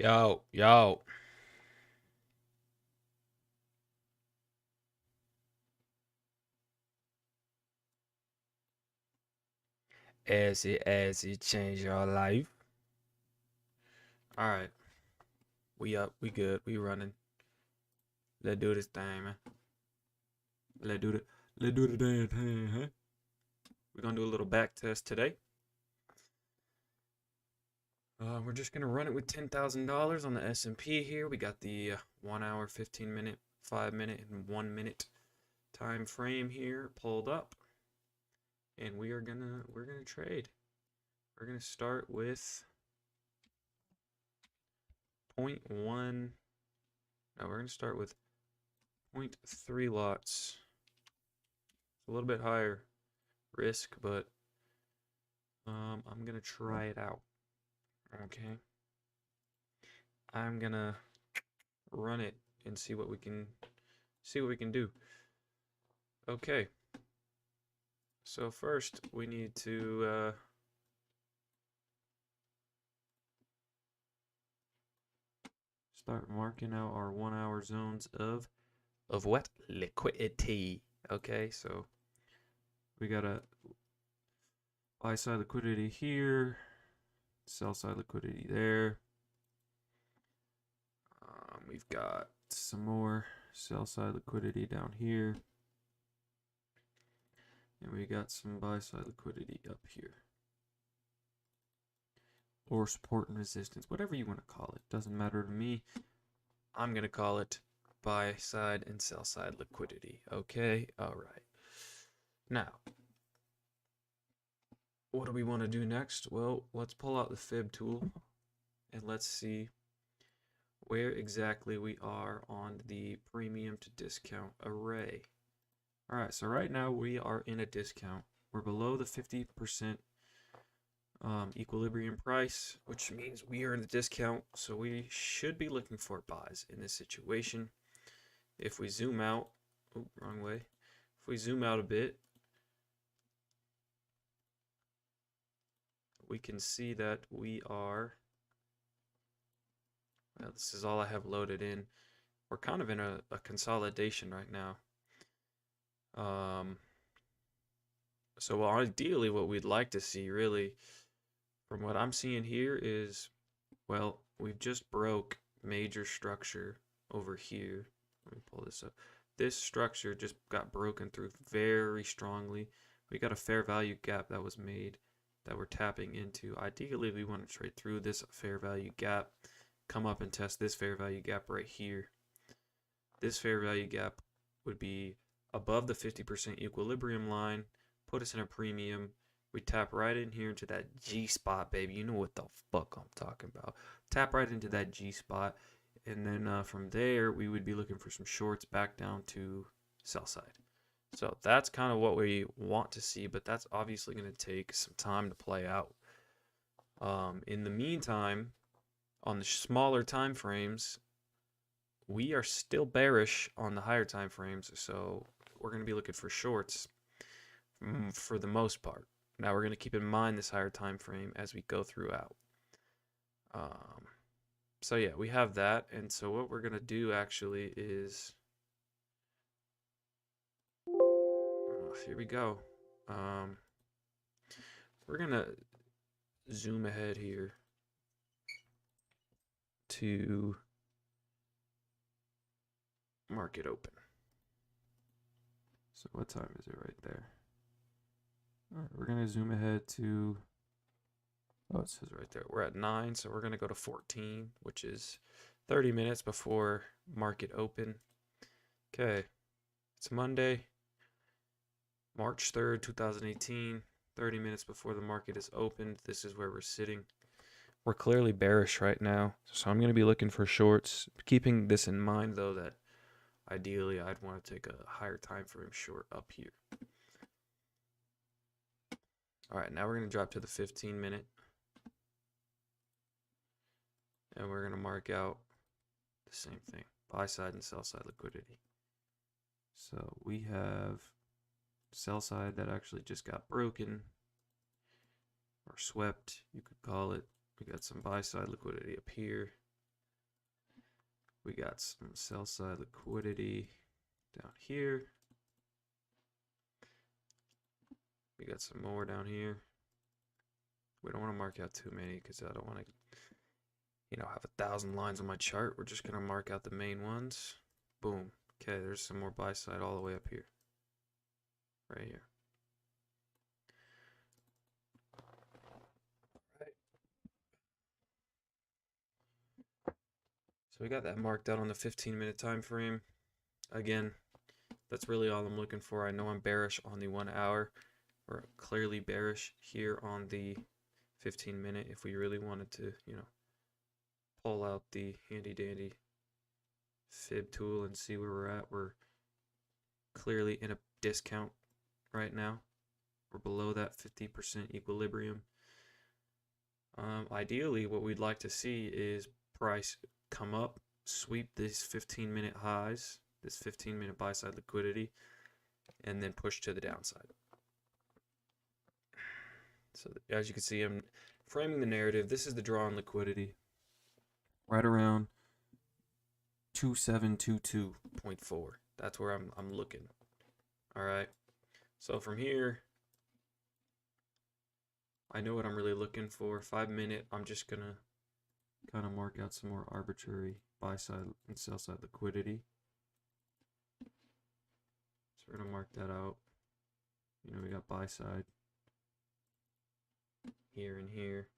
Yo, yo. As it change your life. All right, we up, we good, we running. Let's do this thing, man. Let's do the, let's do the damn thing, huh? We're gonna do a little back test today. We're just gonna run it with $10,000 on the S&P here. We got the 1 hour, 15 minute, 5 minute, and 1 minute time frame here pulled up, and we're gonna trade. We're gonna start with 0.1. No, we're gonna start with 0.3 lots. It's a little bit higher risk, but I'm gonna try it out. Okay, I'm gonna run it and see what we can do. Okay, so first we need to start marking out our 1 hour zones of what? Liquidity. Okay, so we got a buy side liquidity here, sell side liquidity there. We've got some more sell side liquidity down here, and we got some buy side liquidity up here, or support and resistance, whatever you want to call it, doesn't matter to me. I'm gonna call it buy side and sell side liquidity. Okay, all right. Now, what do we want to do next? Well, let's pull out the fib tool and let's see where exactly we are on the premium to discount array. All right, so right now we are in a discount. We're below the 50% equilibrium price, which means we are in the discount, so we should be looking for buys in this situation. If we zoom out, oh, wrong way. If we zoom out a bit, we can see that we are, well, this is all I have loaded in. We're kind of in a consolidation right now. So ideally what we'd like to see really, from what I'm seeing here is, well, we've just broke major structure over here. Let me pull this up. This structure just got broken through very strongly. We got a fair value gap that was made that we're tapping into. Ideally, we want to trade through this fair value gap, come up and test this fair value gap right here. This fair value gap would be above the 50% equilibrium line, put us in a premium. We tap right in here into that G spot, baby. You know what the fuck I'm talking about. Tap right into that G spot, and then from there we would be looking for some shorts back down to sell side. So that's kind of what we want to see, but that's obviously going to take some time to play out. In the meantime, on the smaller time frames, we are still bearish on the higher time frames, so we're going to be looking for shorts for the most part. Now we're going to keep in mind this higher time frame as we go throughout. So yeah, we have that, and so what we're going to do actually is, here we go. We're going to zoom ahead here to market open. So what time is it right there? All right, we're going to zoom ahead to, oh, it says right there, we're at 9, so we're going to go to 14, which is 30 minutes before market open. Okay, it's Monday, March 3rd, 2018, 30 minutes before the market is opened. This is where we're sitting. We're clearly bearish right now, so I'm going to be looking for shorts, keeping this in mind, though, that ideally I'd want to take a higher time frame short up here. All right, now we're going to drop to the 15 minute. And we're going to mark out the same thing, buy side and sell side liquidity. So we have sell side that actually just got broken or swept, you could call it. We got some buy side liquidity up here. We got some sell side liquidity down here. We got some more down here. We don't want to mark out too many because I don't want to, have 1,000 lines on my chart. We're just going to mark out the main ones. Boom. Okay, there's some more buy side all the way up here. Right here. Right. So we got that marked out on the 15-minute time frame. Again, that's really all I'm looking for. I know I'm bearish on the 1 hour. We're clearly bearish here on the 15-minute. If we really wanted to, pull out the handy dandy fib tool and see where we're at, we're clearly in a discount right now. We're below that 50% equilibrium. Ideally, what we'd like to see is price come up, sweep these 15-minute highs, this 15-minute buy side liquidity, and then push to the downside. So as you can see, I'm framing the narrative. This is the draw on liquidity right around 2722.4. That's where I'm looking. All right. So from here, I know what I'm really looking for. 5-minute, I'm just going to kind of mark out some more arbitrary buy side and sell side liquidity. So we're going to mark that out. We got buy side here and here.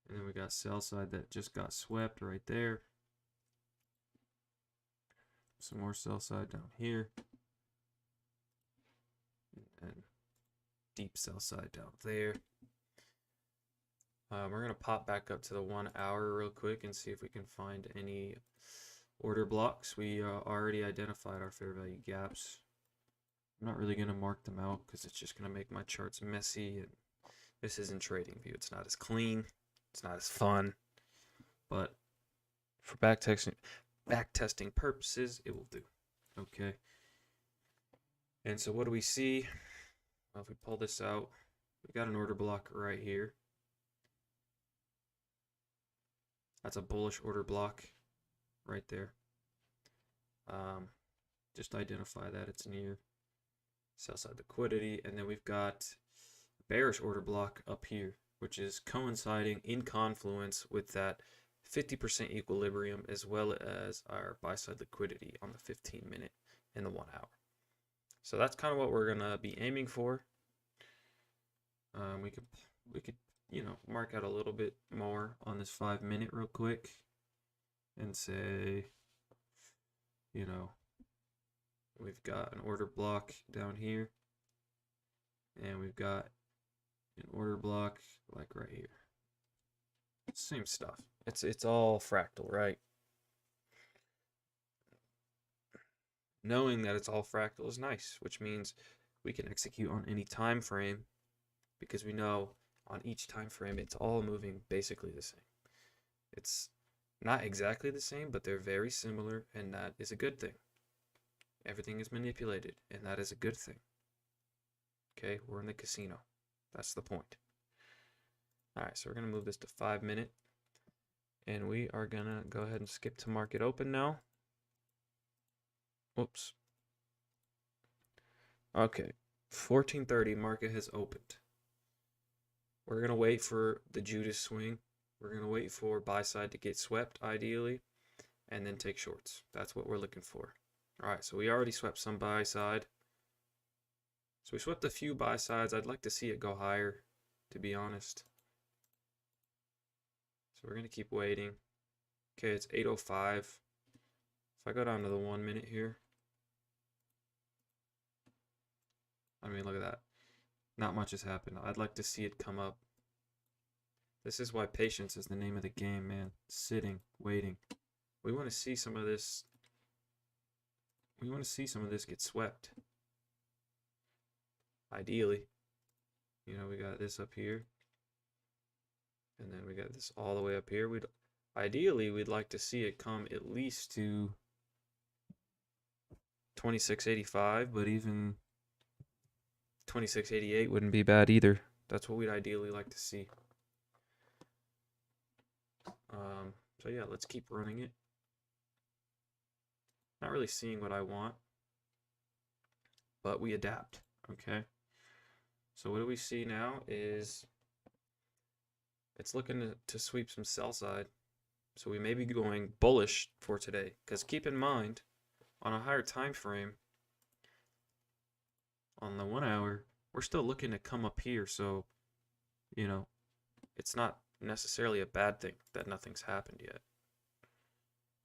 And then we got sell side that just got swept right there. Some more sell side down here. And deep sell side down there. We're going to pop back up to the 1 hour real quick and see if we can find any order blocks. We already identified our fair value gaps. I'm not really going to mark them out because it's just going to make my charts messy. And this isn't TradingView. It's not as clean. It's not as fun. But for backtesting purposes, it will do. Okay. And so what do we see? Well, if we pull this out, we got an order block right here. That's a bullish order block right there. Just identify that it's near sell side liquidity. And then we've got a bearish order block up here, which is coinciding in confluence with that 50% equilibrium as well as our buy side liquidity on the 15-minute and the 1 hour. So that's kind of what we're gonna be aiming for. We could mark out a little bit more on this 5-minute real quick and say, we've got an order block down here and we've got an order block like right here. Same stuff. It's all fractal, right? Knowing that it's all fractal is nice, which means we can execute on any time frame because we know on each time frame it's all moving basically the same. It's not exactly the same, but they're very similar, and that is a good thing. Everything is manipulated, and that is a good thing. Okay, we're in the casino. That's the point. All right, so we're going to move this to 5-minute, and we are going to go ahead and skip to market open now. Oops. Okay, 14:30, market has opened. We're going to wait for the Judas swing. We're going to wait for buy side to get swept, ideally, and then take shorts. That's what we're looking for. All right, so we already swept some buy side. So we swept a few buy sides. I'd like to see it go higher, to be honest. So we're going to keep waiting. Okay, it's 8:05. If I go down to the 1 minute here, I mean, look at that. Not much has happened. I'd like to see it come up. This is why patience is the name of the game, man. Sitting, waiting. We want to see some of this. We want to see some of this get swept. Ideally. We got this up here. And then we got this all the way up here. Ideally, we'd like to see it come at least to 26.85, but even 26.88 wouldn't be bad either. That's what we'd ideally like to see. So yeah, let's keep running it. Not really seeing what I want, but we adapt, okay? So what do we see now is it's looking to sweep some sell side. So we may be going bullish for today, because keep in mind, on a higher time frame, on the 1 hour, we're still looking to come up here. So, you know, it's not necessarily a bad thing that nothing's happened yet.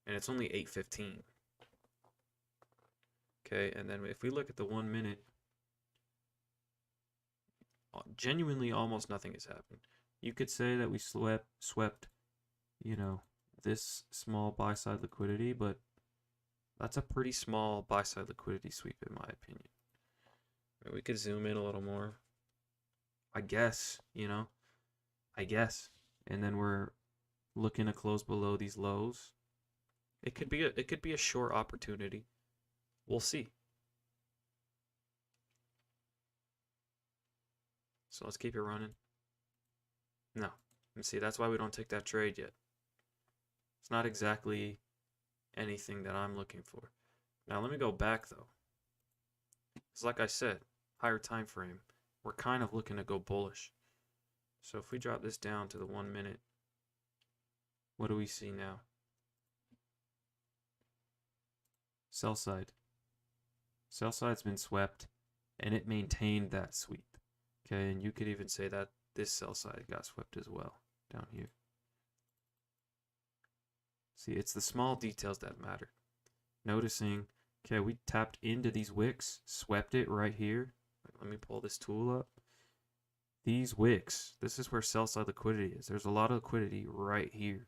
And it's only 8:15. Okay, and then if we look at the 1 minute, genuinely almost nothing has happened. You could say that we swept, you know, this small buy side liquidity, but that's a pretty small buy side liquidity sweep in my opinion. We could zoom in a little more. I guess, I guess. And then we're looking to close below these lows. It could be a short opportunity. We'll see. So let's keep it running. No. And see, that's why we don't take that trade yet. It's not exactly anything that I'm looking for. Now let me go back though. It's like I said, higher time frame. We're kind of looking to go bullish. So if we drop this down to the 1 minute, what do we see now? Sell side. Sell side's been swept, and it maintained that sweep. Okay, and you could even say that this sell side got swept as well down here. See, it's the small details that matter. Noticing, okay, we tapped into these wicks, swept it right here. Let me pull this tool up. These wicks, this is where sell side liquidity is. There's a lot of liquidity right here.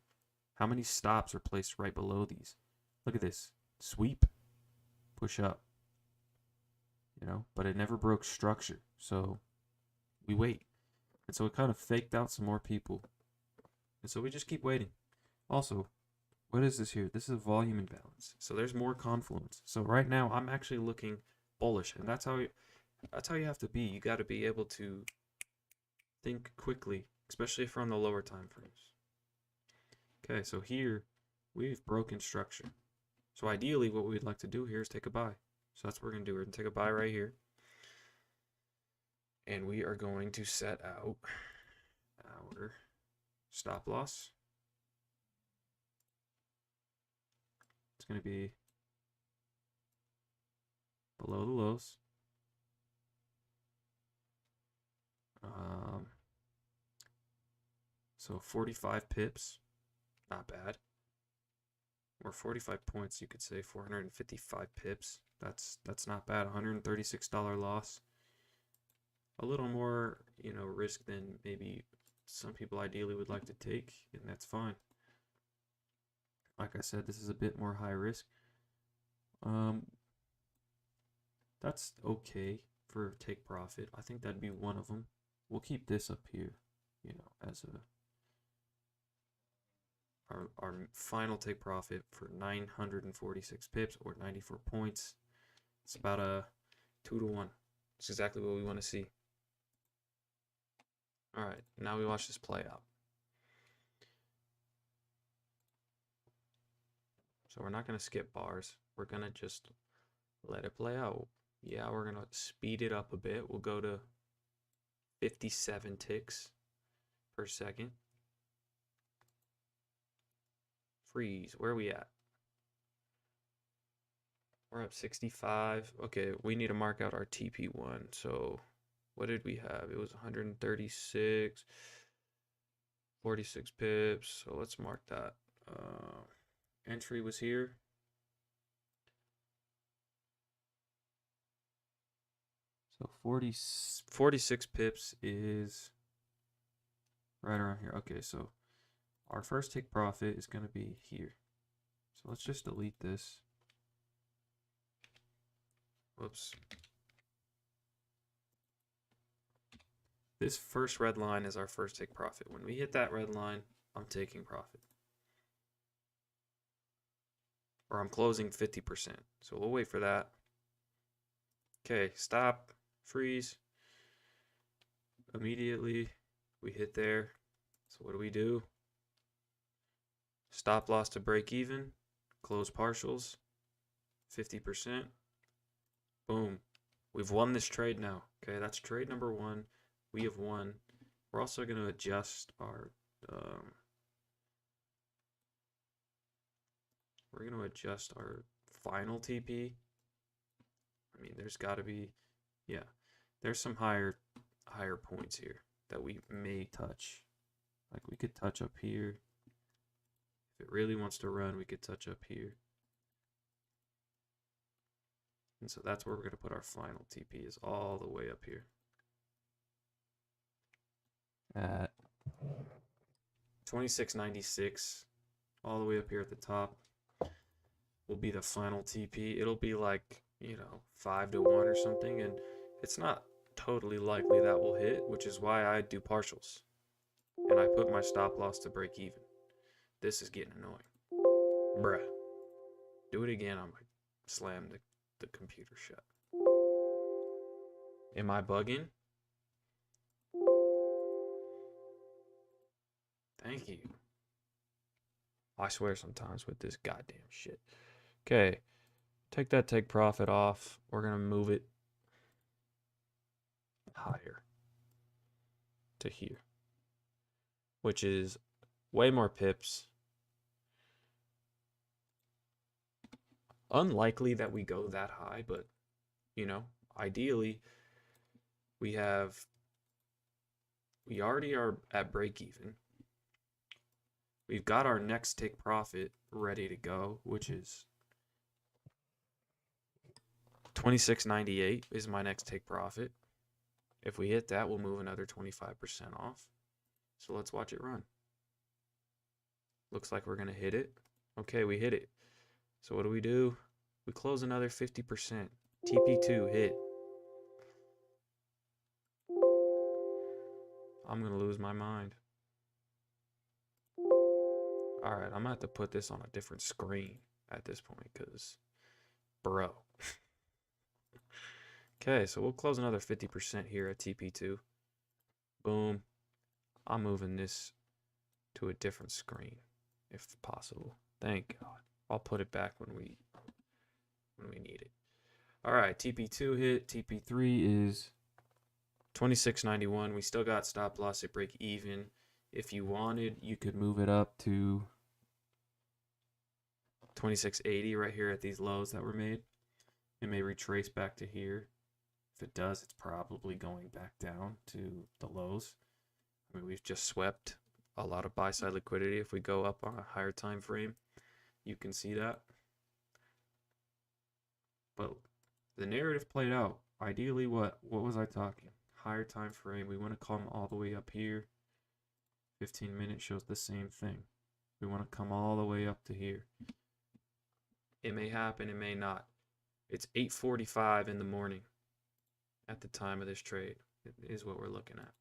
How many stops are placed right below these? Look at this. Sweep, push up. But it never broke structure. So we wait. And so it kind of faked out some more people. And so we just keep waiting. Also, what is this here? This is a volume imbalance. So there's more confluence. So right now I'm actually looking bullish, and that's how you have to be. You got to be able to think quickly, especially if we're on the lower time frames. Okay, so here we've broken structure. So ideally what we'd like to do here is take a buy. So that's what we're going to do. We're going to take a buy right here. And we are going to set out our stop loss. It's going to be below the lows. So 45 pips, not bad. Or 45 points, you could say 455 pips. That's not bad. $136 loss. A little more, risk than maybe some people ideally would like to take, and that's fine. Like I said, this is a bit more high risk. That's okay for take profit. I think that'd be one of them. We'll keep this up here, as our final take profit for 946 pips or 94 points. It's about a 2-to-1. It's exactly what we want to see. All right, now we watch this play out. So we're not going to skip bars. We're going to just let it play out. Yeah, we're going to speed it up a bit. We'll go to 57 ticks per second. Freeze. Where are we at? We're up 65. Okay, we need to mark out our TP1. So what did we have? It was 136, 46 pips. So let's mark that. Entry was here. So 46 pips is right around here. Okay, so our first take profit is going to be here. So let's just delete this. Whoops. This first red line is our first take profit. When we hit that red line, I'm taking profit. Or I'm closing 50%. So we'll wait for that. Okay, stop, freeze. Immediately, we hit there. So what do? Stop loss to break even, close partials. 50%. Boom. We've won this trade now. Okay, that's trade number 1. We have won. We're also going to adjust our final TP. I mean, there's got to be, yeah, there's some higher points here that we may touch. Like we could touch up here. If it really wants to run, we could touch up here. And so that's where we're going to put our final TP, is all the way up here. At 2696, all the way up here at the top, will be the final TP. It'll be like, 5-1 or something, and it's not totally likely that will hit, which is why I do partials. And I put my stop loss to break even. This is getting annoying. Bruh. Do it again, I might slam the computer shut. Am I bugging? Thank you. I swear sometimes with this goddamn shit. Okay. Take that take profit off. We're going to move it higher to here, which is way more pips. Unlikely that we go that high, but ideally we already are at break even. We've got our next take profit ready to go, which is 26.98 is my next take profit. If we hit that, we'll move another 25% off. So let's watch it run. Looks like we're going to hit it. Okay, we hit it. So what do? We close another 50%. TP2 hit. I'm going to lose my mind. Alright, I'm going to have to put this on a different screen at this point because, bro. Okay, so we'll close another 50% here at TP2. Boom. I'm moving this to a different screen if possible. Thank God. I'll put it back when we need it. Alright, TP2 hit. TP3 is 26.91. We still got stop loss at break even. If you wanted, you could move it up to 26.80 right here at these lows that were made. It may retrace back to here. If it does, it's probably going back down to the lows. I mean, we've just swept a lot of buy-side liquidity. If we go up on a higher time frame, you can see that. But the narrative played out. Ideally, what was I talking? Higher time frame. We want to come all the way up here. 15 minutes shows the same thing. We want to come all the way up to here. It may happen, it may not. It's 8:45 in the morning at the time of this trade. It is what we're looking at.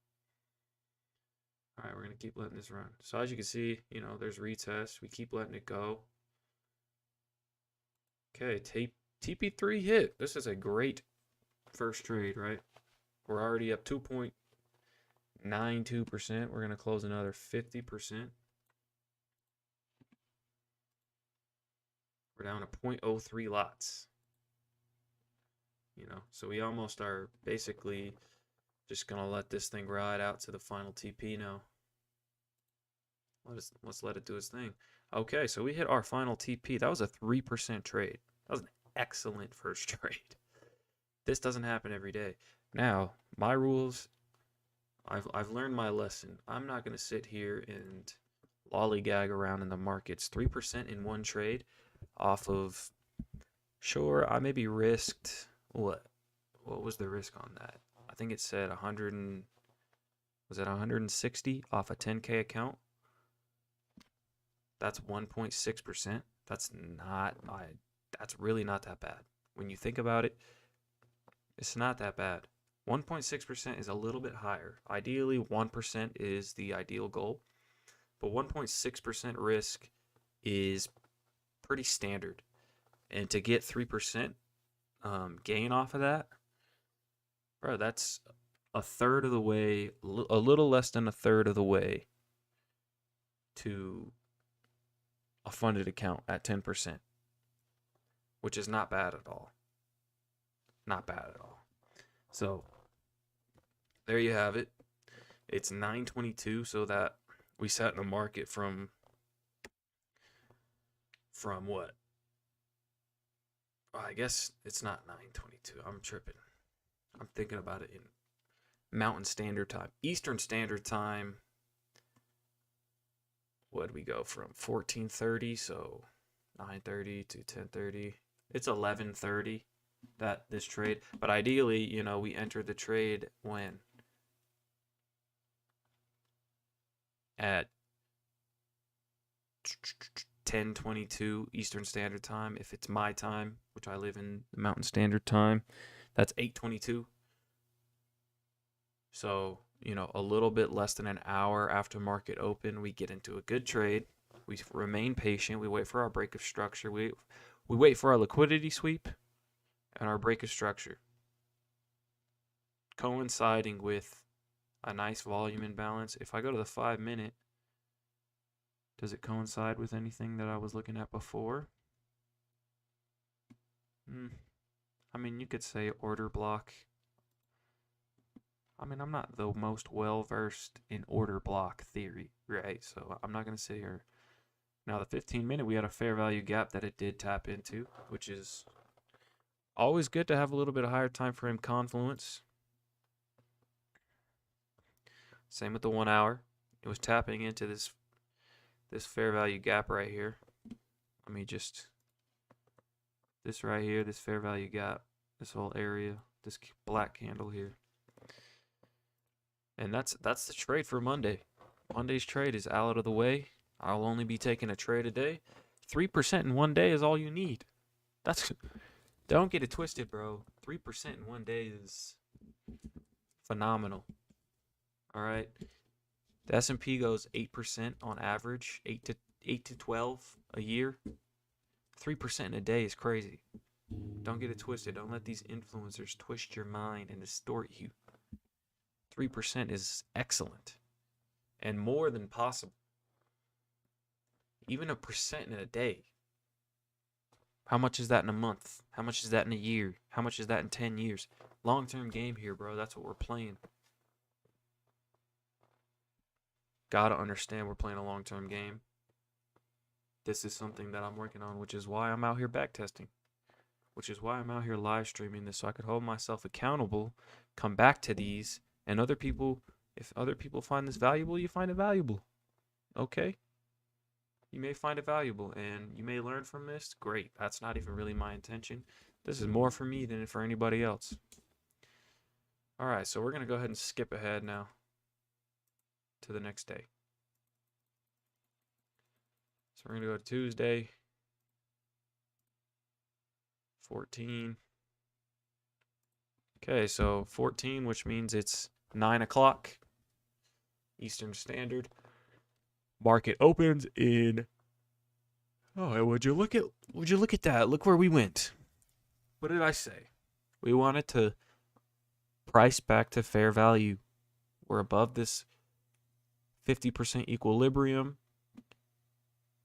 All right, we're going to keep letting this run. So as you can see, there's retest. We keep letting it go. Okay, TP3 hit. This is a great first trade, right? We're already up 2.92%. We're going to close another 50%. We're down to 0.03 lots. So we almost are basically just going to let this thing ride out to the final TP now. Let's let it do its thing. Okay, so we hit our final TP. That was a 3% trade. That was an excellent first trade. This doesn't happen every day. Now, my rules, I've learned my lesson. I'm not going to sit here and lollygag around in the markets. 3% in one trade off of, sure, I maybe risked, what was the risk on that? I think it said 160 off a 10K account? That's 1.6%. That's really not that bad. When you think about it, it's not that bad. 1.6% is a little bit higher. Ideally, 1% is the ideal goal. But 1.6% risk is pretty standard. And to get 3% gain off of that, bro, that's a third of the way, a little less than a third of the way to a funded account at 10%. which is not bad at all. Not bad at all. So there you have it. It's 9:22, so that we sat in the market from what? Oh, I guess it's not 9:22. I'm tripping. I'm thinking about it in Mountain Standard Time. Eastern Standard Time. What did we go from? 14:30, so 9:30 to 10:30. It's 11:30 that this trade. But ideally, you know, we entered the trade when? At 10:22 Eastern Standard Time. If it's my time, which I live in the Mountain Standard Time, that's 8:22. So, you know, a little bit less than an hour after market open, we get into a good trade. We remain patient. We wait for our break of structure. We wait for our liquidity sweep and our break of structure, coinciding with a nice volume imbalance. If I go to the 5-minute, does it coincide with anything that I was looking at before? I mean, you could say order block. I mean, I'm not the most well-versed in order block theory, right? So I'm not going to sit here. Now, the 15-minute, we had a fair value gap that it did tap into, which is always good to have a little bit of higher time frame confluence. Same with the 1 hour. It was tapping into this fair value gap right here. Let me just, this right here, this fair value gap, this whole area, this black candle here. And that's the trade for Monday. Monday's trade is out of the way. I'll only be taking a trade a day. 3% in one day is all you need. Don't get it twisted, bro. 3% in one day is phenomenal. All right. The S&P goes 8% on average, 8 to 12 a year. 3% in a day is crazy. Don't get it twisted. Don't let these influencers twist your mind and distort you. 3% is excellent and more than possible. Even 1% in a day. How much is that in a month? How much is that in a year? How much is that in 10 years? Long-term game here, bro. That's what we're playing. Gotta understand we're playing a long-term game. This is something that I'm working on, which is why I'm out here backtesting. Which is why I'm out here live streaming this, so I could hold myself accountable, come back to these, and other people, if other people find this valuable, you find it valuable. Okay? You may find it valuable, and you may learn from this. Great. That's not even really my intention. This is more for me than for anybody else. All right, so we're going to go ahead and skip ahead now to the next day. So we're going to go to Tuesday, 14. Okay, so 14, which means it's 9 o'clock Eastern Standard. Market opens in, oh, would you look at that? Look where we went. What did I say? We wanted to price back to fair value. We're above this 50% equilibrium.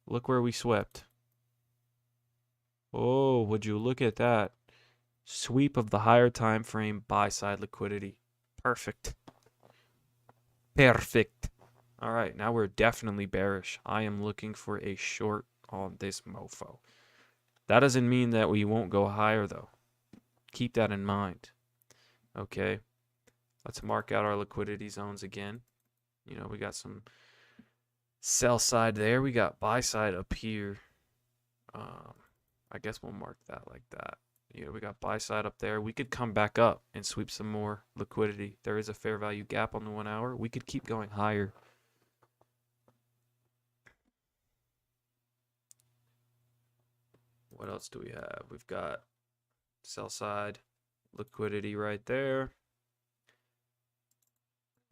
Look where we swept. Oh, would you look at that? Sweep of the higher time frame buy side liquidity. Perfect. Perfect. All right, now we're definitely bearish. I am looking for a short on this mofo. That doesn't mean that we won't go higher, though. Keep that in mind. Okay, let's mark out our liquidity zones again. You know, we got some sell side there. We got buy side up here. I guess we'll mark that like that. You know, we got buy side up there. We could come back up and sweep some more liquidity. There is a fair value gap on the 1 hour. We could keep going higher. What else do we have? We've got sell side liquidity right there.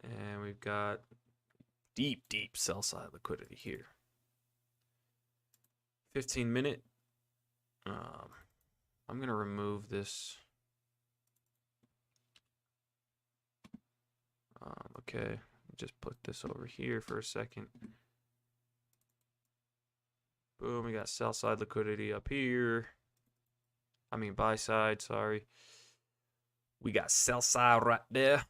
And we've got deep sell side liquidity here. 15-minute. I'm going to remove this. Okay, just put this over here for a second. Boom, we got sell side liquidity up here. I mean buy side, sorry. We got sell side right there.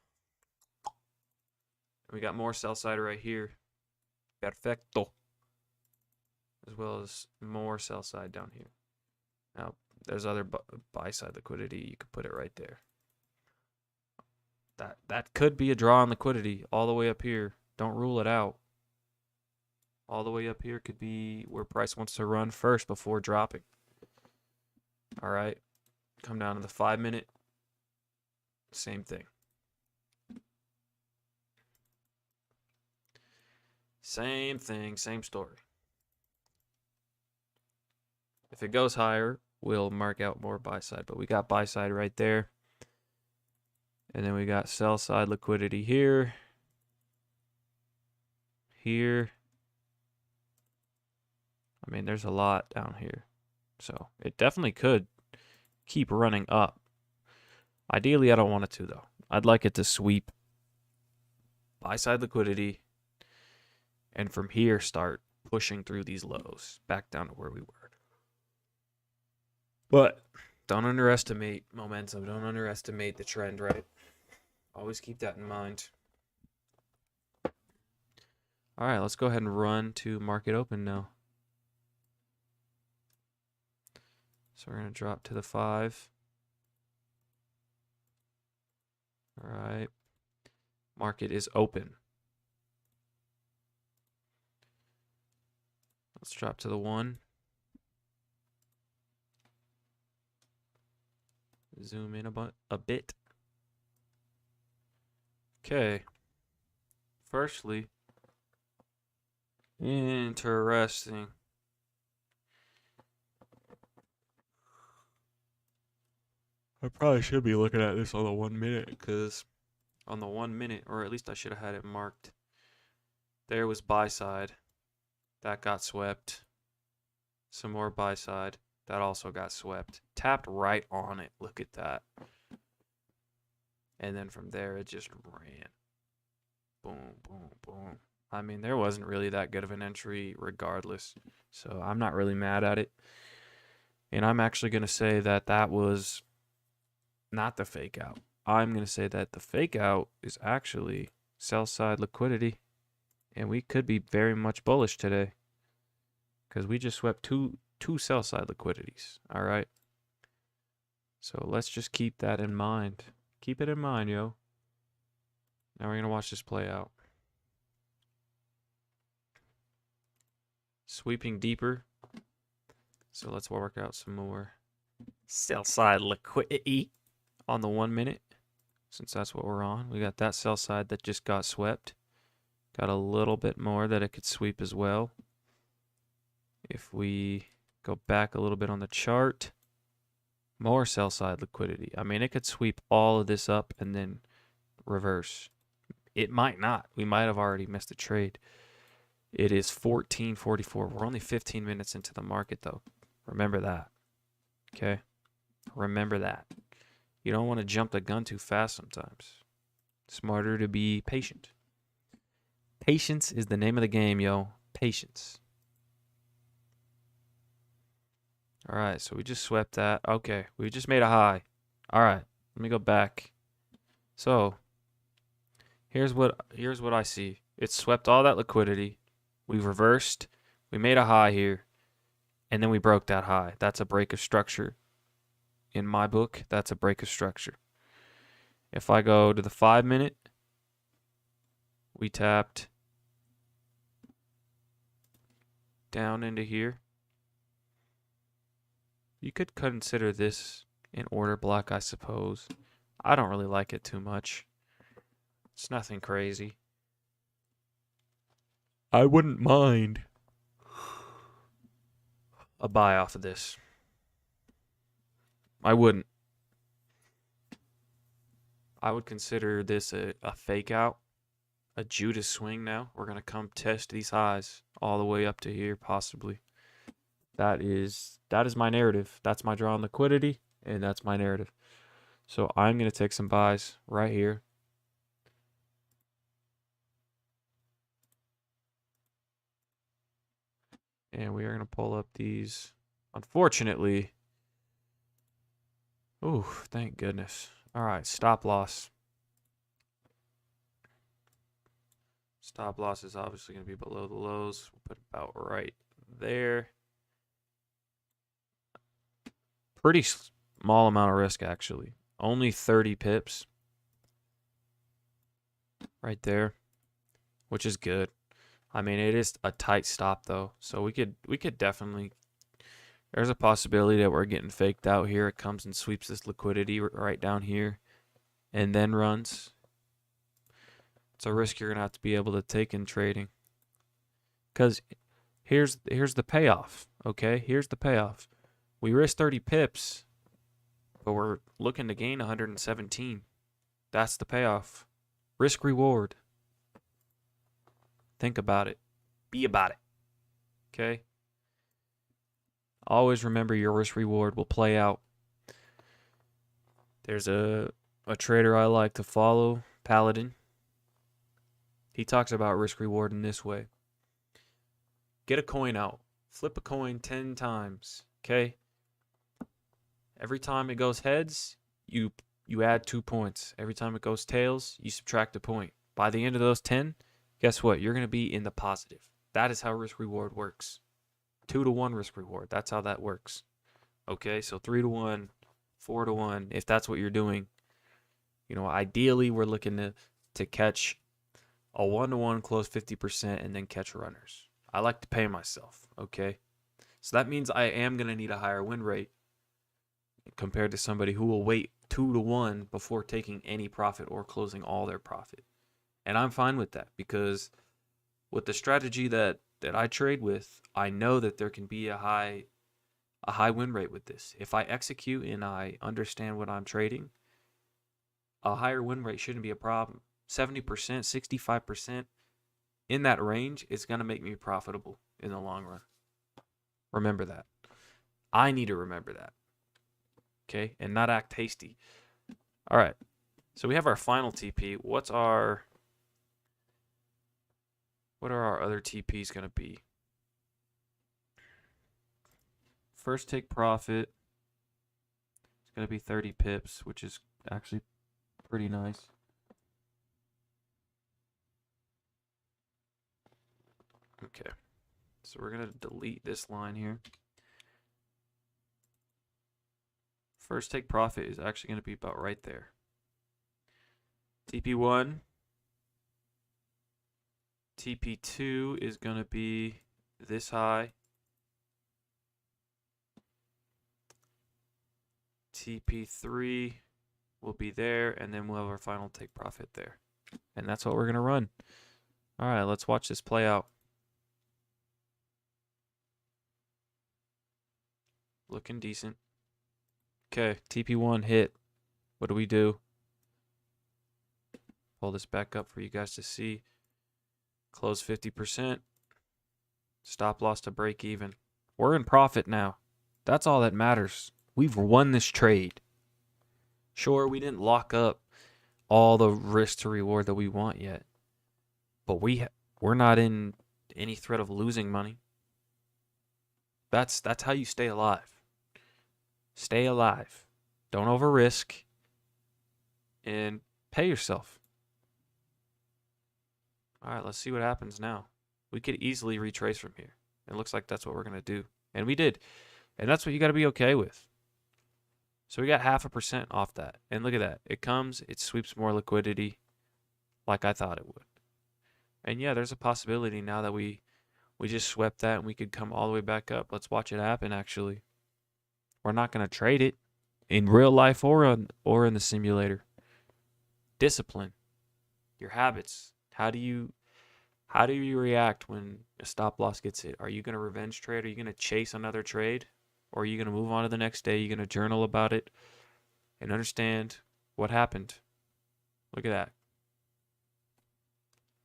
We got more sell side right here. Perfecto. As well as more sell side down here. Now, there's other buy side liquidity. You could put it right there. That could be a draw on liquidity all the way up here. Don't rule it out. All the way up here could be where price wants to run first before dropping. All right. Come down to the 5 minute. Same thing. Same thing, same story. If it goes higher, we'll mark out more buy side, but we got buy side right there. And then we got sell side liquidity here. Here. I mean, there's a lot down here. So it definitely could keep running up. Ideally, I don't want it to, though. I'd like it to sweep buy side liquidity and from here start pushing through these lows back down to where we were. But don't underestimate momentum. Don't underestimate the trend, right? Always keep that in mind. All right, let's go ahead and run to market open now. So we're going to drop to the 5. All right. Market is open. Let's drop to the 1. Zoom in a bit. Okay. Firstly, interesting. I probably should be looking at this on the 1 minute, because on the 1 minute, or at least I should have had it marked, there was buy side. That got swept. Some more buy side. That also got swept. Tapped right on it. Look at that. And then from there, it just ran. Boom, boom, boom. I mean, there wasn't really that good of an entry regardless. So I'm not really mad at it. And I'm actually going to say that that was not the fake out. I'm going to say that the fake out is actually sell side liquidity. And we could be very much bullish today, because we just swept two sell side liquidities. All right. So let's just keep that in mind. Keep it in mind, yo. Now we're going to watch this play out. Sweeping deeper. So let's work out some more sell side liquidity on the 1 minute, since that's what we're on. We got that sell side that just got swept. Got a little bit more that it could sweep as well. If we go back a little bit on the chart, more sell side liquidity. I mean, it could sweep all of this up and then reverse. It might not. We might have already missed a trade. It is 14:44. We're only 15 minutes into the market, though. Remember that. Okay? Remember that. You don't want to jump the gun too fast sometimes. Smarter to be patient. Patience is the name of the game, yo. Patience. All right, so we just swept that. Okay, we just made a high. All right, let me go back. So here's what I see. It swept all that liquidity. We reversed. We made a high here, and then we broke that high. That's a break of structure. In my book, that's a break of structure. If I go to the 5 minute, we tapped down into here. You could consider this an order block, I suppose. I don't really like it too much. It's nothing crazy. I wouldn't mind a buy off of this. I wouldn't. I would consider this a fake out, a Judas swing now. We're going to come test these highs all the way up to here, possibly. That is my narrative. That's my draw on liquidity, and that's my narrative. So I'm going to take some buys right here. And we are going to pull up these. Unfortunately, Ooh, thank goodness. All right, stop loss. Stop loss is obviously going to be below the lows. We'll put it about right there. Pretty small amount of risk, actually. Only 30 pips. Right there, which is good. I mean, it is a tight stop though, so we could definitely. There's a possibility that we're getting faked out here. It comes and sweeps this liquidity right down here, and then runs. It's a risk you're gonna have to be able to take in trading. Cause here's the payoff. Okay, here's the payoff. We risk 30 pips, but we're looking to gain 117. That's the payoff. Risk reward. Think about it. Be about it. Okay? Always remember your risk reward will play out. There's a trader I like to follow, Paladin. He talks about risk reward in this way. Get a coin out. Flip a coin 10 times. Okay? Every time it goes heads, you add 2 points. Every time it goes tails, you subtract a point. By the end of those 10, guess what? You're going to be in the positive. That is how risk reward works. 2-to-1 risk reward. That's how that works. Okay, so 3-to-1, 4-to-1, if that's what you're doing. You know, ideally we're looking to catch a 1-to-1 close 50% and then catch runners. I like to pay myself, okay? So that means I am going to need a higher win rate compared to somebody who will wait 2-to-1 before taking any profit or closing all their profit. And I'm fine with that because with the strategy that I trade with, I know that there can be a high win rate with this. If I execute and I understand what I'm trading, a higher win rate shouldn't be a problem. 70%, 65% in that range is going to make me profitable in the long run. Remember that. I need to remember that. Okay? And not act hasty. All right. So we have our final TP. What are our other TPs going to be? First take profit. It's going to be 30 pips, which is actually pretty nice. Okay. So we're going to delete this line here. First take profit is actually going to be about right there. TP1. TP2 is going to be this high. TP3 will be there, and then we'll have our final take profit there. And that's what we're going to run. All right, let's watch this play out. Looking decent. Okay, TP1 hit. What do we do? Pull this back up for you guys to see. Close 50%. Stop loss to break even. We're in profit now. That's all that matters. We've won this trade. Sure, we didn't lock up all the risk to reward that we want yet. But we're not in any threat of losing money. That's how you stay alive. Stay alive. Don't over risk. And pay yourself. All right, let's see what happens now. We could easily retrace from here. It looks like that's what we're going to do. And we did. And that's what you got to be okay with. So we got 0.5% off that. And look at that. It comes, it sweeps more liquidity like I thought it would. And yeah, there's a possibility now that we just swept that and we could come all the way back up. Let's watch it happen, actually. We're not going to trade it in real life or in the simulator. Discipline. Your habits. How do you react when a stop loss gets hit? Are you going to revenge trade? Are you going to chase another trade? Or are you going to move on to the next day? You're going to journal about it and understand what happened. Look at that.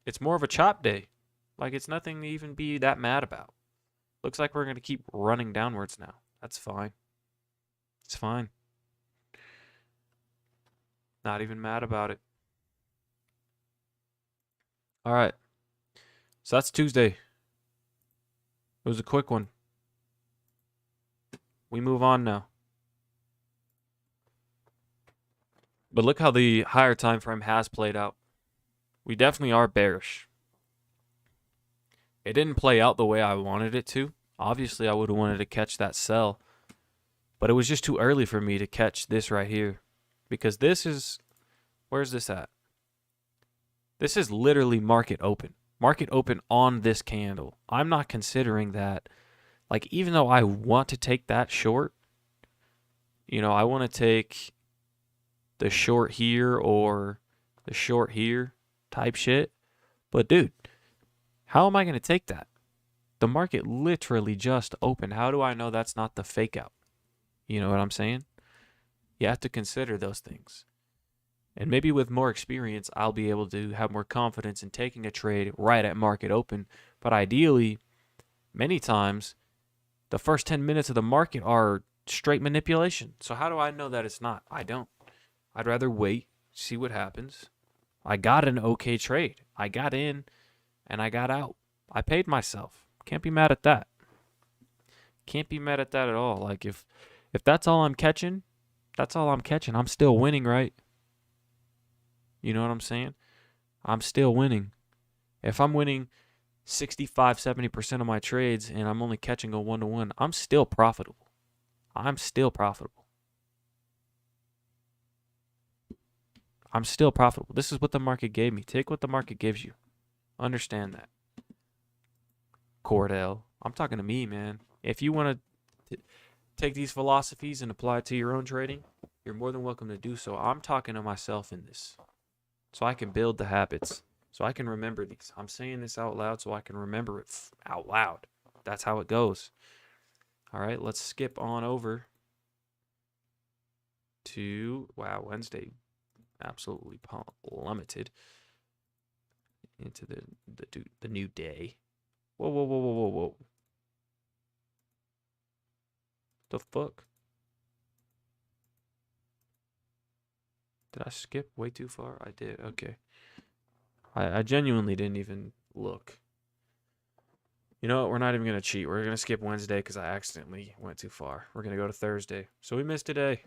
It's more of a chop day. Like it's nothing to even be that mad about. Looks like we're going to keep running downwards now. That's fine. It's fine. Not even mad about it. All right. So that's Tuesday. It was a quick one. We move on now. But look how the higher time frame has played out. We definitely are bearish. It didn't play out the way I wanted it to. Obviously, I would have wanted to catch that sell, but it was just too early for me to catch this right here, because this is, where's this at? This is literally market open. Market open on this candle. I'm not considering that. Like, even though I want to take that short, I want to take the short here or the short here type shit. But dude, how am I going to take that? The market literally just opened. How do I know that's not the fake out? You know what I'm saying? You have to consider those things. And maybe with more experience, I'll be able to have more confidence in taking a trade right at market open. But ideally, many times, the first 10 minutes of the market are straight manipulation. So how do I know that it's not? I don't. I'd rather wait, see what happens. I got an okay trade. I got in and I got out. I paid myself. Can't be mad at that. Can't be mad at that at all. Like, if that's all I'm catching, that's all I'm catching. I'm still winning, right? You know what I'm saying? I'm still winning. If I'm winning 65, 70% of my trades and I'm only catching a 1-to-1, I'm still profitable. I'm still profitable. I'm still profitable. This is what the market gave me. Take what the market gives you. Understand that. Cordell, I'm talking to me, man. If you want to take these philosophies and apply it to your own trading, you're more than welcome to do so. I'm talking to myself in this, so I can build the habits, so I can remember these. I'm saying this out loud so I can remember it out loud. That's how it goes. All right, let's skip on over to, wow, Wednesday absolutely plummeted into the new day. Whoa, whoa, whoa, whoa, whoa, whoa. The fuck? Did I skip way too far? I did. Okay. I genuinely didn't even look. You know what? We're not even going to cheat. We're going to skip Wednesday because I accidentally went too far. We're going to go to Thursday. So we missed a day.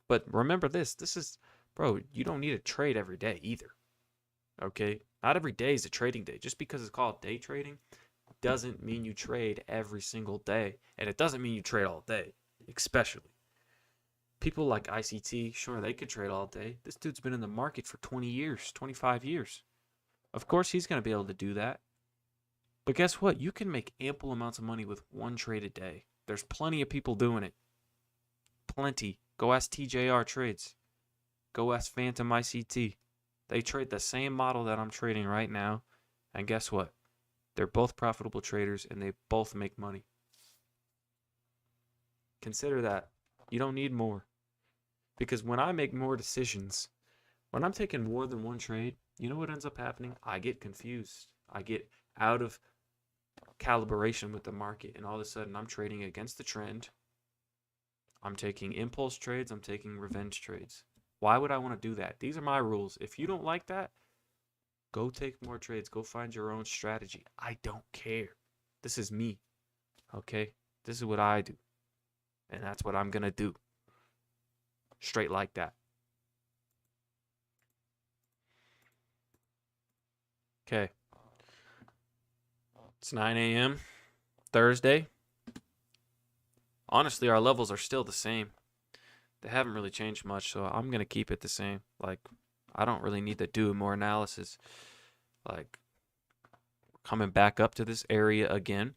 But remember this. This is, bro, you don't need to trade every day either. Okay? Not every day is a trading day. Just because it's called day trading doesn't mean you trade every single day. And it doesn't mean you trade all day, especially. People like ICT, sure, they could trade all day. This dude's been in the market for 20 years, 25 years. Of course, he's going to be able to do that. But guess what? You can make ample amounts of money with one trade a day. There's plenty of people doing it. Plenty. Go ask TJR Trades. Go ask Phantom ICT. They trade the same model that I'm trading right now. And guess what? They're both profitable traders and they both make money. Consider that. You don't need more. Because when I make more decisions, when I'm taking more than one trade, you know what ends up happening? I get confused. I get out of calibration with the market, and all of a sudden I'm trading against the trend. I'm taking impulse trades. I'm taking revenge trades. Why would I want to do that? These are my rules. If you don't like that, go take more trades. Go find your own strategy. I don't care. This is me. Okay? This is what I do. And that's what I'm going to do. Straight like that. Okay. It's 9 a.m. Thursday. Honestly, our levels are still the same. They haven't really changed much, so I'm going to keep it the same. Like, I don't really need to do more analysis. Like, coming back up to this area again.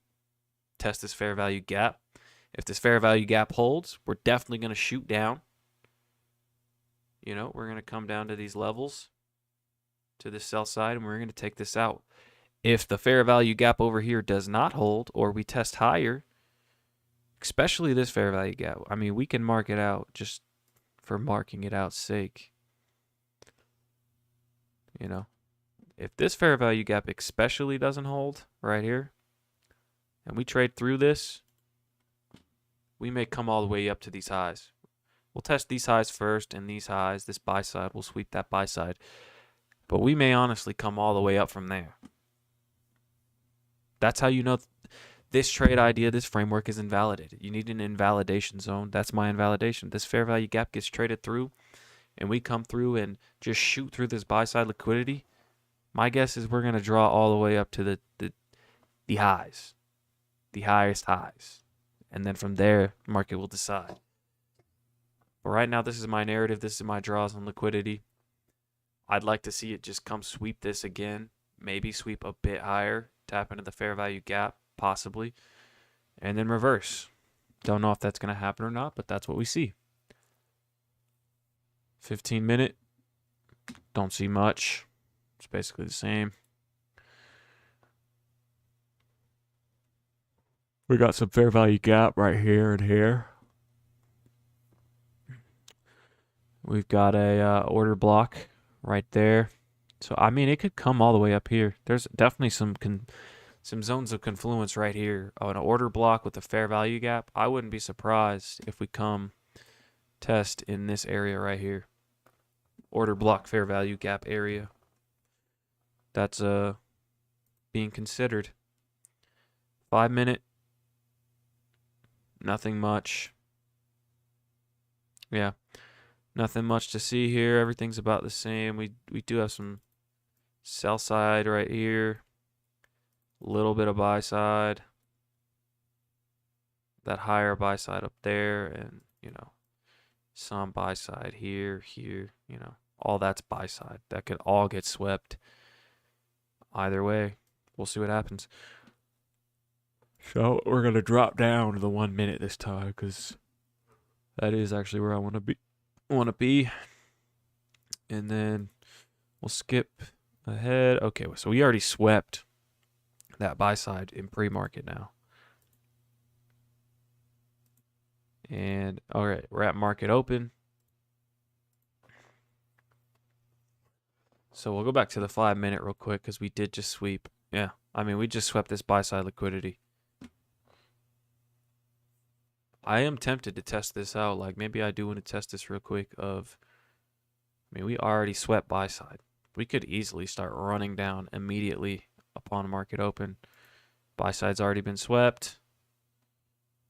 Test this fair value gap. If this fair value gap holds, we're definitely going to shoot down. We're going to come down to these levels, to the sell side, and we're going to take this out. If the fair value gap over here does not hold, or we test higher, especially this fair value gap, I mean, we can mark it out just for marking it out's sake. If this fair value gap especially doesn't hold right here, and we trade through this, we may come all the way up to these highs. We'll test these highs first, and these highs, this buy side, we'll sweep that buy side. But we may honestly come all the way up from there. That's how you know this trade idea, this framework is invalidated. You need an invalidation zone. That's my invalidation. This fair value gap gets traded through. and we come through and just shoot through this buy side liquidity, my guess is we're going to draw all the way up to the highs, the highest highs. And then from there, the market will decide. But right now, this is my narrative. This is my draws on liquidity. I'd like to see it just come sweep this again, maybe sweep a bit higher, tap into the fair value gap, possibly, and then reverse. Don't know if that's going to happen or not, but that's what we see. 15-minute, don't see much. It's basically the same. We got some fair value gap right here and here. We've got a order block right there. So, I mean, it could come all the way up here. There's definitely some zones of confluence right here. Oh, an order block with a fair value gap. I wouldn't be surprised if we come test in this area right here. Order block, fair value gap area. That's being considered. 5-minute. Nothing much. Yeah. Nothing much to see here. Everything's about the same. We do have some sell side right here. A little bit of buy side. That higher buy side up there, and some buy side here, all that's buy side. That could all get swept. Either way, we'll see what happens. So we're gonna drop down to the 1 minute this time because that is actually where I want to be. And then we'll skip ahead. Okay, so we already swept that buy side in pre-market now. And all right, we're at market open. So we'll go back to the 5-minute real quick because we did just sweep. Yeah, I mean, we just swept this buy side liquidity. I am tempted to test this out. Like, maybe I do want to test this real quick we already swept buy side. We could easily start running down immediately upon market open. Buy side's already been swept.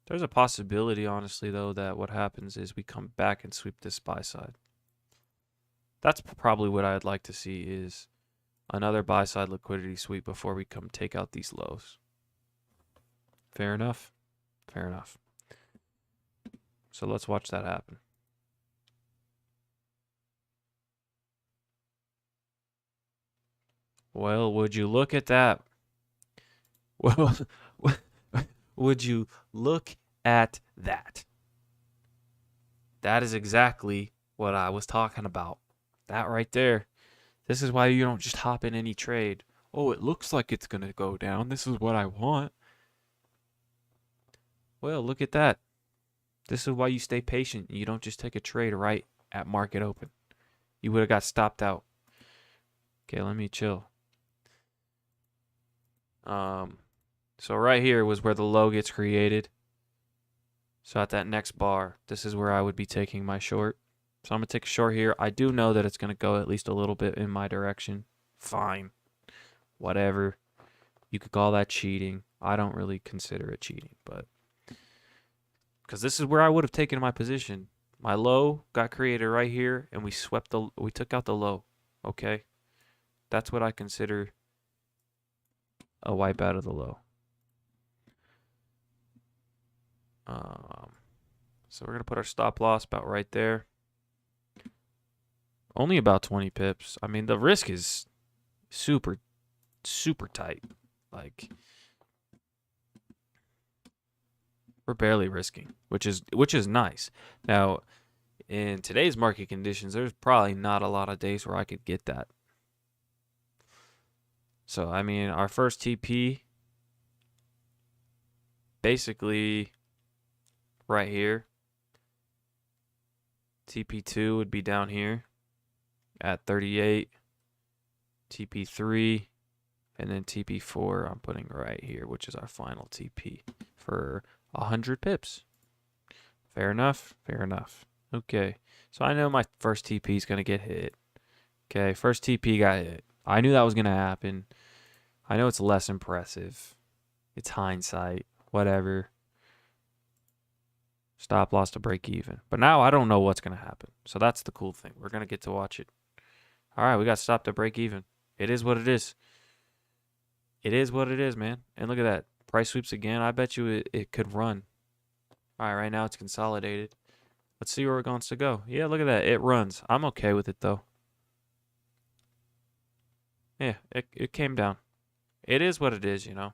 There's a possibility, honestly, though, that what happens is we come back and sweep this buy side. That's probably what I'd like to see is another buy side liquidity sweep before we come take out these lows. Fair enough? Fair enough. So let's watch that happen. Well, would you look at that? Well, would you look at that? That is exactly what I was talking about. That right there. This is why you don't just hop in any trade. Oh, it looks like it's going to go down. This is what I want. Well, look at that. This is why you stay patient. You don't just take a trade right at market open. You would have got stopped out. Okay, let me chill. So right here was where the low gets created. So at that next bar, this is where I would be taking my short. So I'm going to take a short here. I do know that it's going to go at least a little bit in my direction. Fine. Whatever. You could call that cheating. I don't really consider it cheating, but because this is where I would have taken my position. My low got created right here, and we took out the low. Okay? That's what I consider a wipe out of the low. So we're going to put our stop loss about right there. Only about 20 pips. I mean, the risk is super, super tight. Like, we're barely risking, which is nice. Now, in today's market conditions, there's probably not a lot of days where I could get that. So, I mean, our first TP, basically right here. TP2 would be down here at 38. TP3, and then TP4 I'm putting right here, which is our final TP for 100 pips. Fair enough? Fair enough. Okay, so I know my first TP is going to get hit. Okay, first TP got hit. I knew that was going to happen. I know it's less impressive. It's hindsight. Whatever. Stop loss to break even. But now I don't know what's going to happen. So that's the cool thing. We're going to get to watch it. All right, we got stop to break even. It is what it is. It is what it is, man. And look at that. Price sweeps again. I bet you it could run. All right, right now it's consolidated. Let's see where it wants to go. Yeah, look at that. It runs. I'm okay with it, though. Yeah, it came down. It is what it is, you know.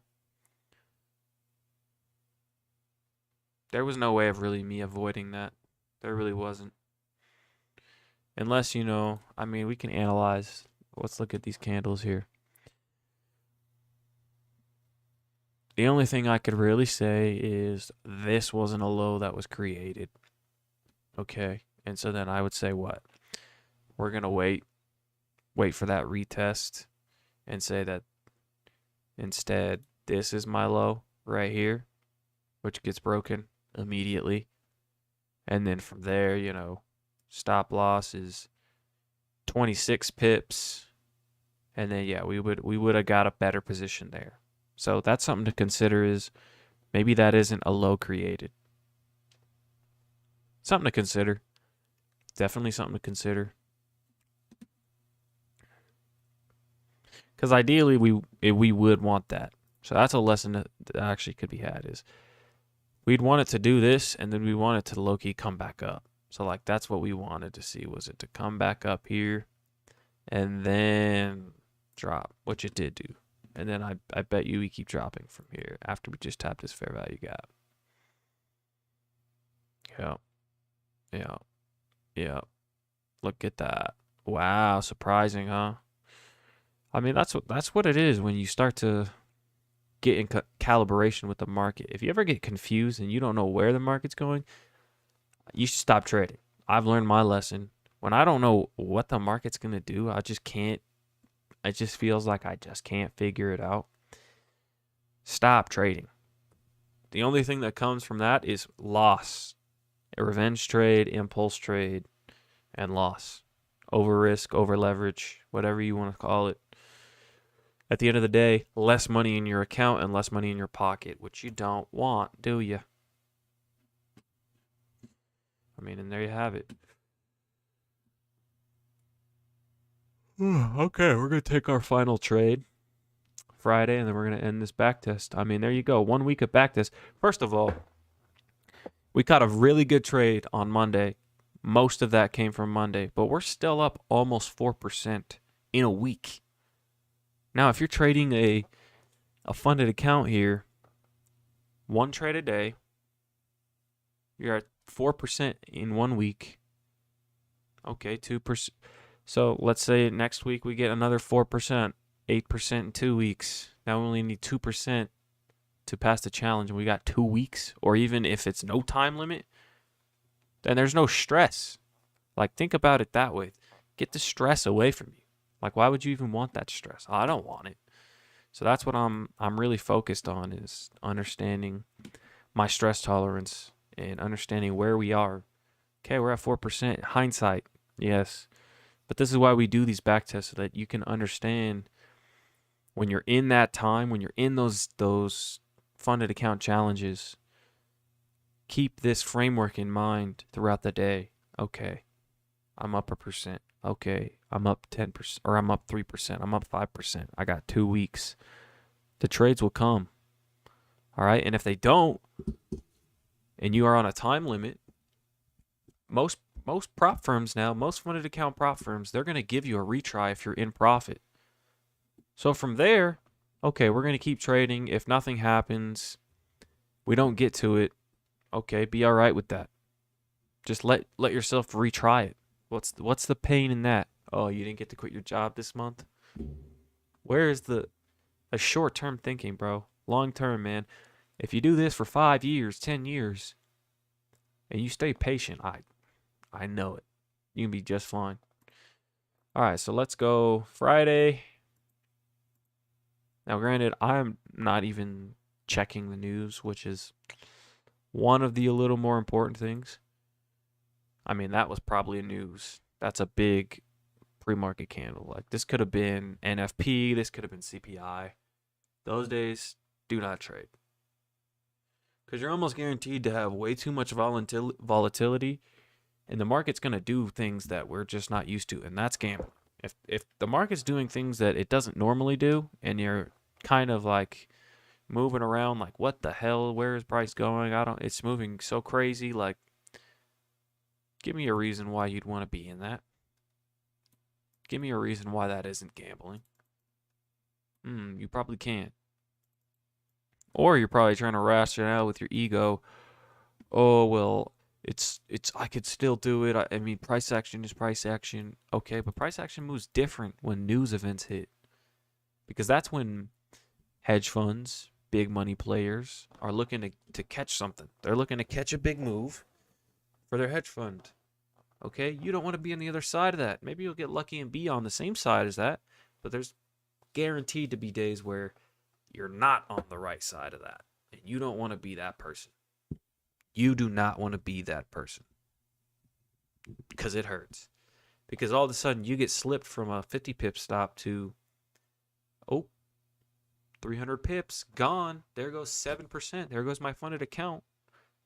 There was no way of really me avoiding that. There really wasn't. Unless, you know, I mean, we can analyze. Let's look at these candles here. The only thing I could really say is this wasn't a low that was created. Okay. And so then I would say what? We're going to wait for that retest and say that instead this is my low right here, which gets broken immediately. And then from there, you know, stop loss is 26 pips. And then, yeah, we would have got a better position there. So that's something to consider, is maybe that isn't a low created. Something to consider. Definitely something to consider. Because ideally, we would want that. So that's a lesson that actually could be had, is we'd want it to do this, and then we want it to low-key come back up. So, like, that's what we wanted to see, was it to come back up here and then drop, which it did do. And then I bet you we keep dropping from here after we just tapped this fair value gap. Yeah. Yeah. Yeah. Look at that. Wow, surprising, huh? I mean, that's what it is when you start to get in calibration with the market. If you ever get confused and you don't know where the market's going, you should stop trading. I've learned my lesson. When I don't know what the market's going to do, I just can't. It just feels like I just can't figure it out. Stop trading. The only thing that comes from that is loss. A revenge trade, impulse trade, and loss. Over risk, over leverage, whatever you want to call it. At the end of the day, less money in your account and less money in your pocket, which you don't want, do you? I mean, and there you have it. Okay, we're going to take our final trade Friday, and then we're going to end this backtest. I mean, there you go. 1 week of backtest. First of all, we caught a really good trade on Monday. Most of that came from Monday, but we're still up almost 4% in a week. Now, if you're trading a funded account here, one trade a day, you're at 4% in 1 week. Okay, 2%. So let's say next week we get another 4%, 8% in 2 weeks. Now we only need 2% to pass the challenge, and we got 2 weeks. Or even if it's no time limit, then there's no stress. Like, think about it that way. Get the stress away from you. Like, why would you even want that stress? I don't want it. So that's what I'm really focused on, is understanding my stress tolerance and understanding where we are. Okay, we're at 4%. Hindsight, yes. But this is why we do these back tests, so that you can understand when you're in that time, when you're in those funded account challenges, keep this framework in mind throughout the day. Okay, I'm up 1%. Okay, I'm up 10%, or I'm up 3%. I'm up 5%. I got 2 weeks. The trades will come. All right, and if they don't, and you are on a time limit, most prop firms now, most funded account prop firms, they're going to give you a retry if you're in profit. So from there, okay, we're going to keep trading. If nothing happens, we don't get to it, okay, be all right with that. Just let yourself retry it. What's the pain in that? Oh, you didn't get to quit your job this month? Where is the short-term thinking, bro? Long-term, man. If you do this for 5 years, 10 years, and you stay patient, I know it. You can be just fine. All right, so let's go Friday. Now, granted, I'm not even checking the news, which is one of the a little more important things. I mean, that was probably news. That's a big pre-market candle. Like, this could have been NFP. This could have been CPI. Those days, do not trade. Because you're almost guaranteed to have way too much volatility, and the market's going to do things that we're just not used to, and that's gambling. If the market's doing things that it doesn't normally do, and you're kind of like moving around like, what the hell, where is price going? It's moving so crazy. Like, give me a reason why you'd want to be in that. Give me a reason why that isn't gambling. You probably can't. Or you're probably trying to rationale with your ego. Oh, well, it's I could still do it. I mean, price action is price action. Okay, but price action moves different when news events hit. Because that's when hedge funds, big money players are looking to catch something. They're looking to catch a big move for their hedge fund. Okay, you don't want to be on the other side of that. Maybe you'll get lucky and be on the same side as that, but there's guaranteed to be days where you're not on the right side of that, and you don't want to be that person. You do not want to be that person because it hurts. Because all of a sudden you get slipped from a 50 pip stop to 300 pips gone. There goes 7%. There goes my funded account.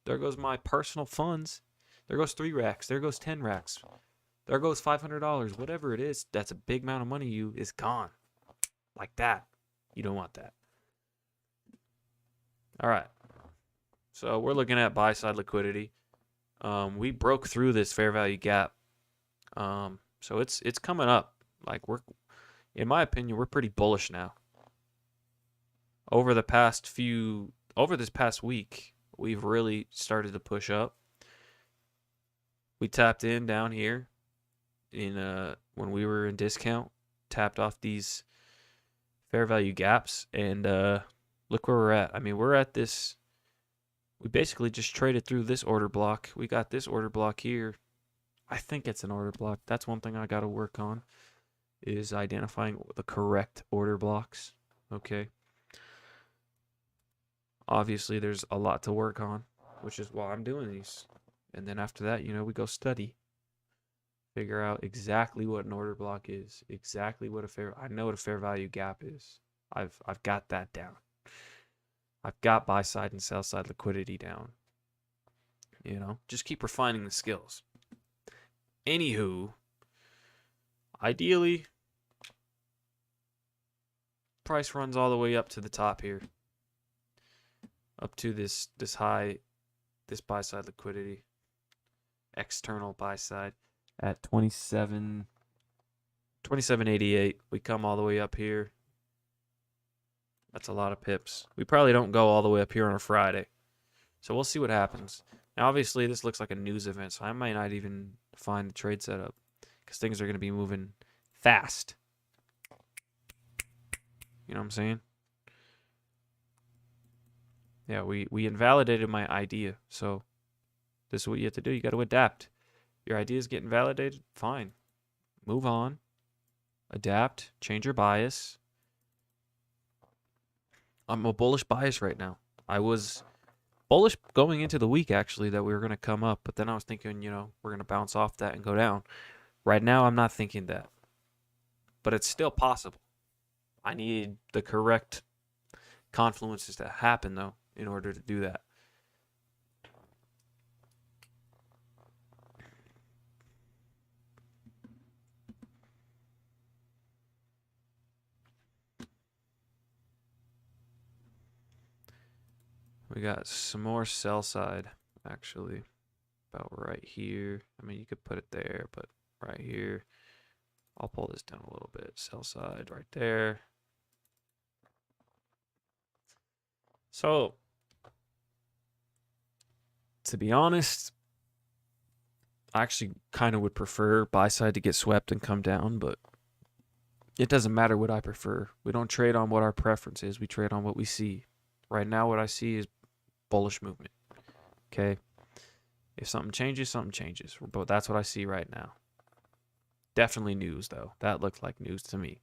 There goes my personal funds. There goes 3 racks. There goes 10 racks. There goes $500. Whatever it is, that's a big amount of money is gone. Like that. You don't want that. All right. So we're looking at buy side liquidity. We broke through this fair value gap. So it's coming up. Like in my opinion, we're pretty bullish now. Over this past week, we've really started to push up. We tapped in down here when we were in discount, tapped off these fair value gaps, and look where we're at. I mean, we're at this. We basically just traded through this order block. We got this order block here. I think it's an order block. That's one thing I got to work on, is identifying the correct order blocks. Okay. Obviously, there's a lot to work on, which is why I'm doing these. And then after that, we go study. Figure out exactly what an order block is. Exactly what I know what a fair value gap is. I've got that down. I've got buy side and sell side liquidity down. Just keep refining the skills. Anywho, ideally, price runs all the way up to the top here. Up to this high, this buy side liquidity. External buy side at 27.88. We come all the way up here. That's a lot of pips. We probably don't go all the way up here on a Friday. So we'll see what happens. Now, obviously, this looks like a news event, so I might not even find the trade setup because things are going to be moving fast. You know what I'm saying? Yeah, we invalidated my idea, so this is what you have to do. You got to adapt. Your idea is getting validated? Fine. Move on. Adapt. Change your bias. I'm a bullish bias right now. I was bullish going into the week, actually, that we were going to come up. But then I was thinking, we're going to bounce off that and go down. Right now, I'm not thinking that. But it's still possible. I need the correct confluences to happen, though, in order to do that. We got some more sell side, actually, about right here. I mean, you could put it there, but right here. I'll pull this down a little bit. Sell side right there. So, to be honest, I actually kind of would prefer buy side to get swept and come down, but it doesn't matter what I prefer. We don't trade on what our preference is. We trade on what we see. Right now, what I see is bullish movement. Okay? If something changes, something changes. But that's what I see right now. Definitely news, though. That looked like news to me.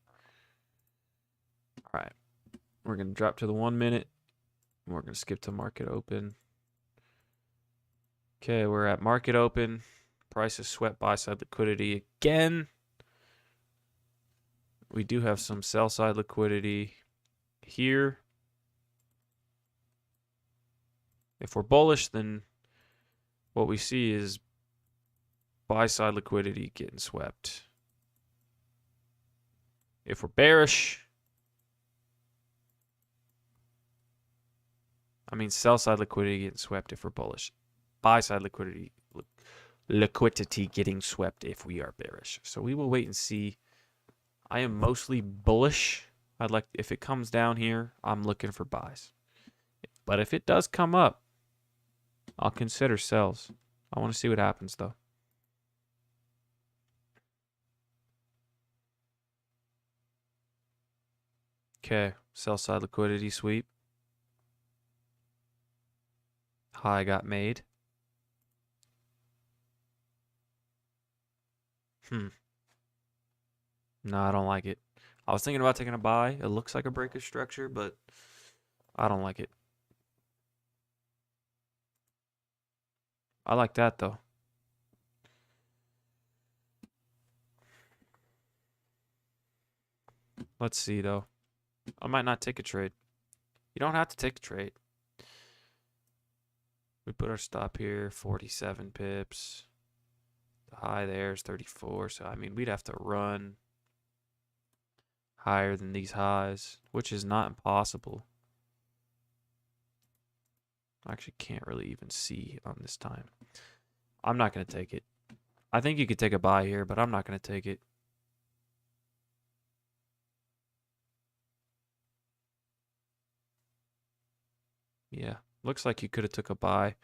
All right. We're going to drop to the 1 minute. We're going to skip to market open. Okay, we're at market open. Price is swept buy side liquidity again. We do have some sell side liquidity here. If we're bullish, then what we see is buy side liquidity getting swept. If we're bearish, I mean sell side liquidity getting swept if we're bullish. Buy side liquidity getting swept if we are bearish. So we will wait and see. I am mostly bullish. I'd like, if it comes down here, I'm looking for buys. But if it does come up, I'll consider sells. I want to see what happens though. Okay, sell side liquidity sweep. High got made. No, I don't like it. I was thinking about taking a buy. It looks like a breakage structure, but I don't like it. I like that though. Let's see though. I might not take a trade. You don't have to take a trade. We put our stop here, 47 pips. The high there is 34. So, I mean, we'd have to run higher than these highs, which is not impossible. I actually can't really even see on this time. I'm not going to take it. I think you could take a buy here, but I'm not going to take it. Yeah, looks like you could have took a buy.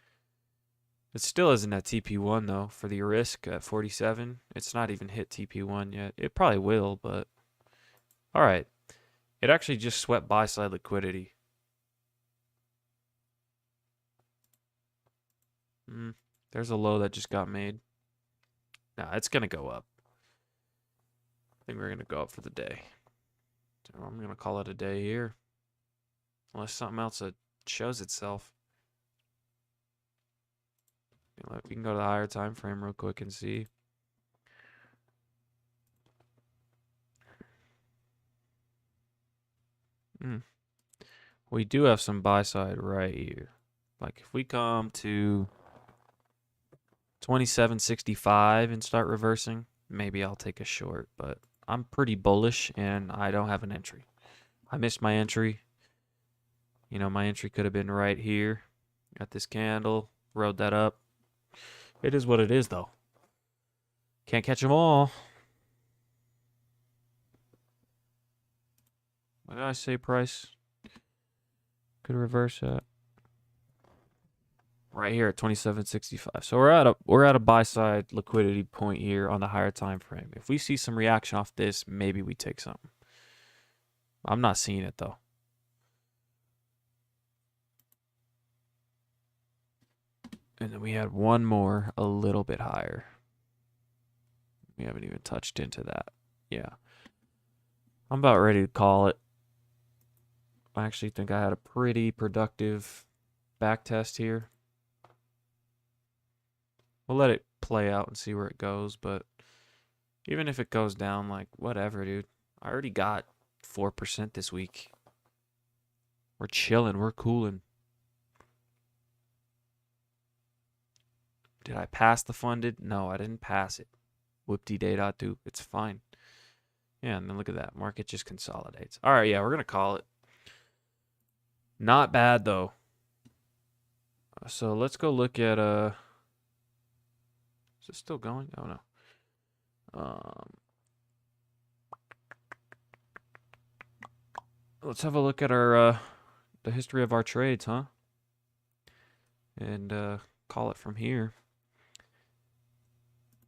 It still isn't at TP1 though for the risk at 47. It's not even hit TP1 yet. It probably will, but all right. It actually just swept buy side liquidity. There's a low that just got made. Nah, it's going to go up. I think we're going to go up for the day. So I'm going to call it a day here. Unless something else shows itself. We can go to the higher time frame real quick and see. We do have some buy side right here. Like if we come to 27.65 and start reversing, maybe I'll take a short, but I'm pretty bullish and I don't have an entry. I missed my entry. You know, my entry could have been right here. Got this candle, rode that up. It is what it is, though. Can't catch them all. What did I say, price? Could reverse that. Right here at 27.65. So we're at a buy side liquidity point here on the higher time frame. If we see some reaction off this, maybe we take something. I'm not seeing it though. And then we had one more a little bit higher. We haven't even touched into that. Yeah. I'm about ready to call it. I actually think I had a pretty productive back test here. We'll let it play out and see where it goes, but even if it goes down, like, whatever, dude. I already got 4% this week. We're chilling. We're cooling. Did I pass the funded? No, I didn't pass it. Whoop-de-day.do. It's fine. Yeah, and then look at that. Market just consolidates. All right, yeah, we're going to call it. Not bad, though. So let's go look at... Is it still going? Oh, no. Let's have a look at our the history of our trades, huh? And call it from here.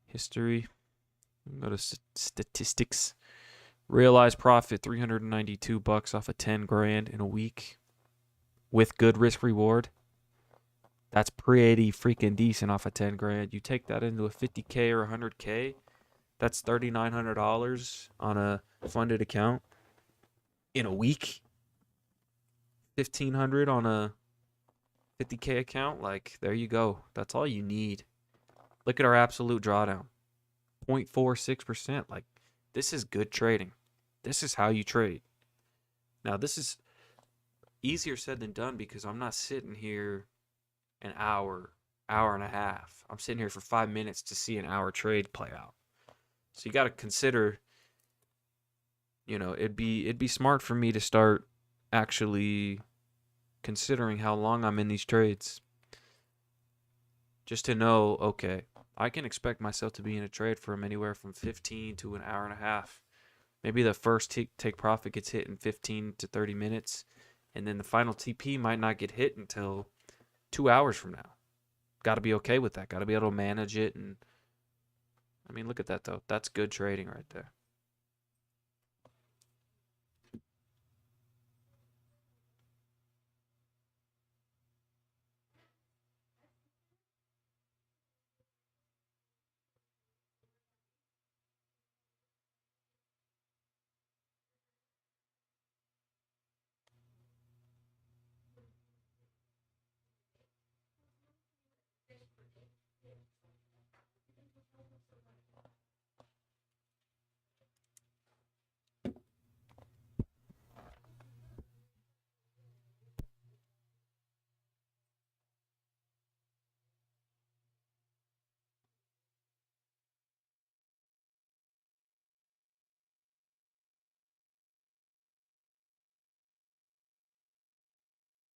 History. Go to statistics. Realized profit $392 off of 10 grand in a week with good risk reward. That's pretty freaking decent off of 10 grand. You take that into a 50K or 100K, that's $3,900 on a funded account in a week. 1,500 on a 50K account. Like, there you go. That's all you need. Look at our absolute drawdown. 0.46%. Like, this is good trading. This is how you trade. Now, this is easier said than done because I'm not sitting here an hour, hour and a half. I'm sitting here for 5 minutes to see an hour trade play out. So you got to consider, it'd be smart for me to start actually considering how long I'm in these trades. Just to know, okay, I can expect myself to be in a trade from anywhere from 15 to an hour and a half. Maybe the first take profit gets hit in 15 to 30 minutes, and then the final TP might not get hit until 2 hours from now. Got to be okay with that. Got to be able to manage it. And I mean, look at that, though. That's good trading right there.